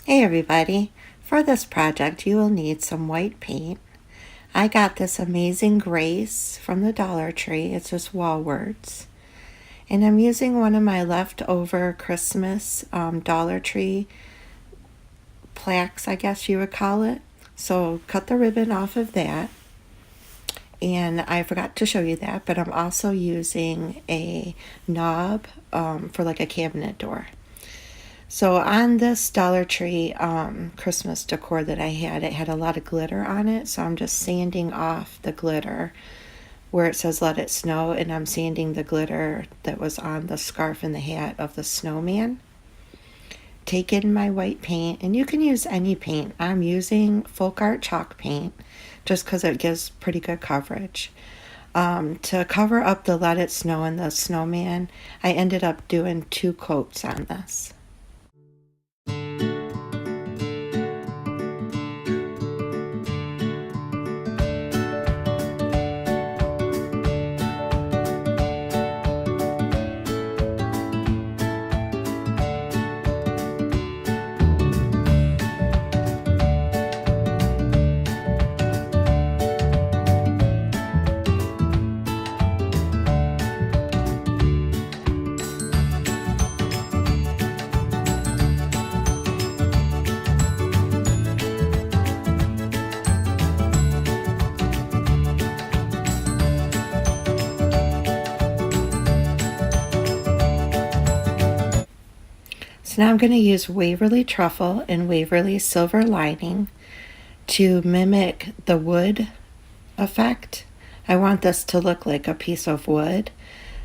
Hey everybody, for this project you will need some white paint. I got this amazing Grace from the Dollar Tree, it's just wall words. And I'm using one of my leftover Christmas Dollar Tree plaques, I guess you would call it. So cut the ribbon off of that. And I forgot to show you that, but I'm also using a knob for like a cabinet door. So on this Dollar Tree Christmas decor that I had, it had a lot of glitter on it. So I'm just sanding off the glitter where it says let it snow, and I'm sanding the glitter that was on the scarf and the hat of the snowman. Take in my white paint, and you can use any paint. I'm using Folk Art chalk paint just because it gives pretty good coverage. To cover up the let it snow and the snowman, I ended up doing 2 coats on this. So now I'm going to use Waverly Truffle and Waverly Silver Lining to mimic the wood effect. I want this to look like a piece of wood.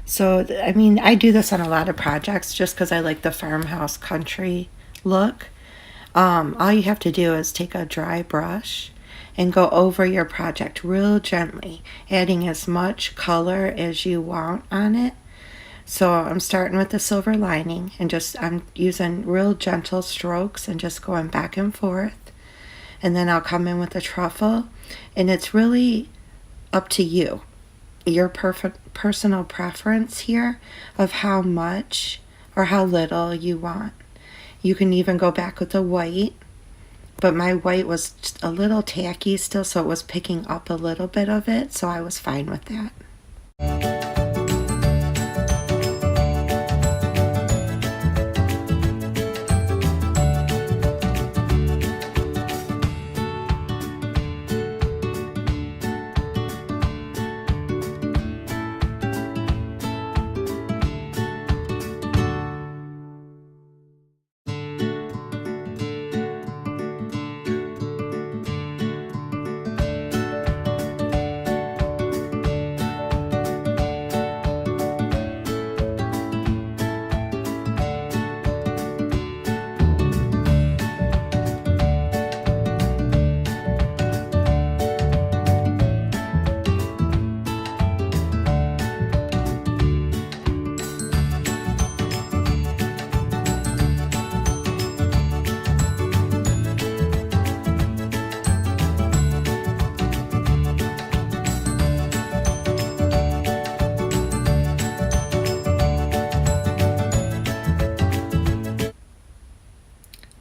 So, I mean, I do this on a lot of projects just because I like the farmhouse country look. All you have to do is take a dry brush and go over your project real gently, adding as much color as you want on it. So I'm starting with the silver lining and I'm using real gentle strokes and just going back and forth. And then I'll come in with the truffle, and it's really up to you, your personal preference here of how much or how little you want. You can even go back with the white, but my white was just a little tacky still, so it was picking up a little bit of it, so I was fine with that.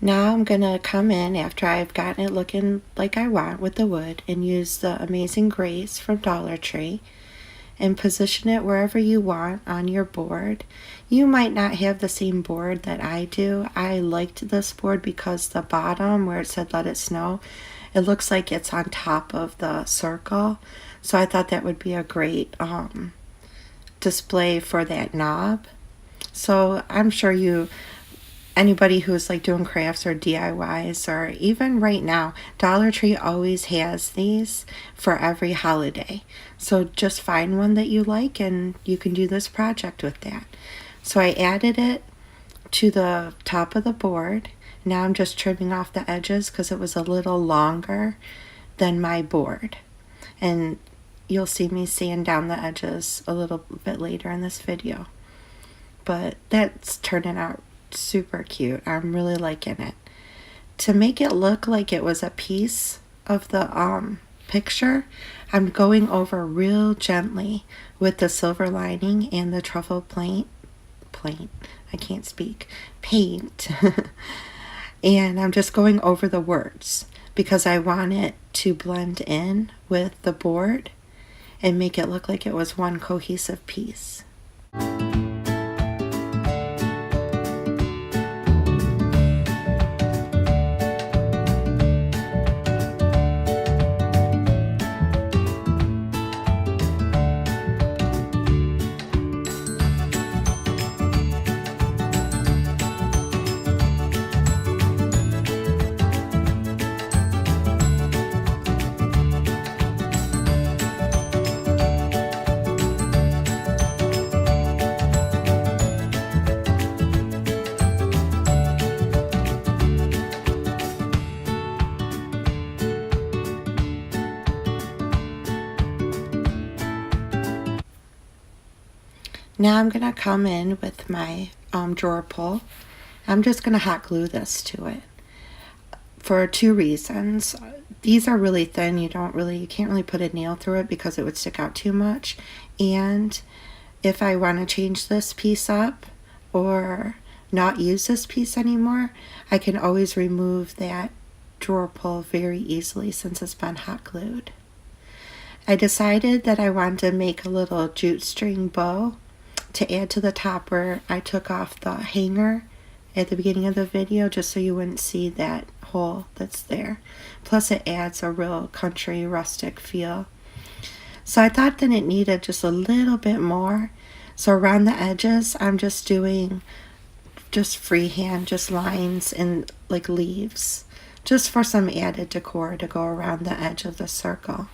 Now I'm going to come in after I've gotten it looking like I want with the wood and use the Amazing Grace from Dollar Tree and position it wherever you want on your board. You might not have the same board that I do. I liked this board because the bottom where it said let it snow, it looks like it's on top of the circle. So I thought that would be a great display for that knob. So I'm sure anybody who's like doing crafts or DIYs, or even right now, Dollar Tree always has these for every holiday. So just find one that you like and you can do this project with that. So I added it to the top of the board. Now I'm just trimming off the edges because it was a little longer than my board. And you'll see me sand down the edges a little bit later in this video. But that's turning out super cute. I'm really liking it. To make it look like it was a piece of the picture, I'm going over real gently with the silver lining and the truffle paint. I can't speak. Paint. And I'm just going over the words because I want it to blend in with the board and make it look like it was one cohesive piece. Now I'm going to come in with my drawer pull. I'm just going to hot glue this to it for two reasons. These are really thin. You can't really put a nail through it because it would stick out too much. And if I want to change this piece up or not use this piece anymore, I can always remove that drawer pull very easily since it's been hot glued. I decided that I wanted to make a little jute string bow to add to the top where I took off the hanger at the beginning of the video, just so you wouldn't see that hole that's there. Plus it adds a real country rustic feel. So I thought that it needed just a little bit more. So around the edges, I'm just doing just freehand, just lines and like leaves, just for some added decor to go around the edge of the circle.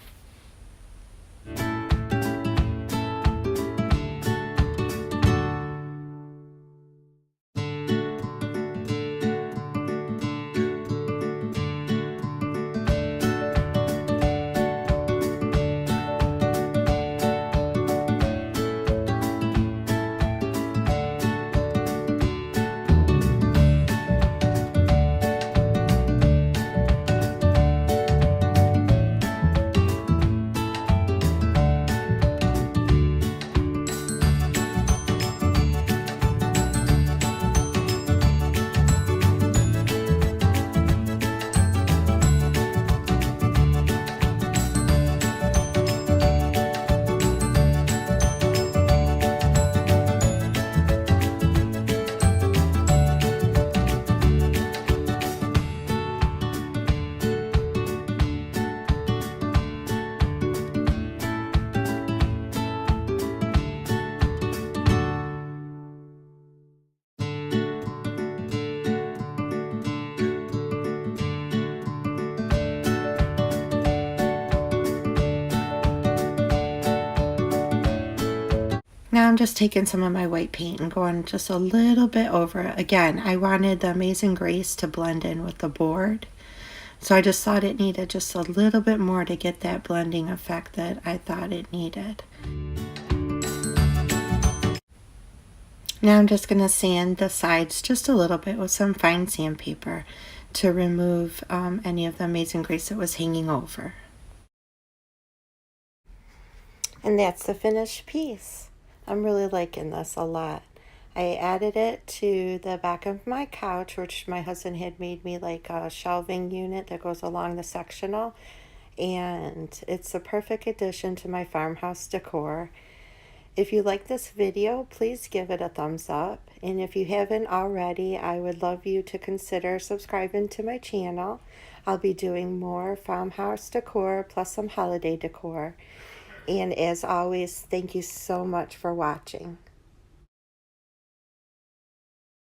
Now I'm just taking some of my white paint and going just a little bit over it. Again, I wanted the Amazing Grace to blend in with the board. So I just thought it needed just a little bit more to get that blending effect that I thought it needed. Now I'm just going to sand the sides just a little bit with some fine sandpaper to remove any of the Amazing Grace that was hanging over. And that's the finished piece. I'm really liking this a lot. I added it to the back of my couch, which my husband had made me like a shelving unit that goes along the sectional. And it's a perfect addition to my farmhouse decor. If you like this video, please give it a thumbs up. And if you haven't already, I would love you to consider subscribing to my channel. I'll be doing more farmhouse decor plus some holiday decor. And as always, thank you so much for watching.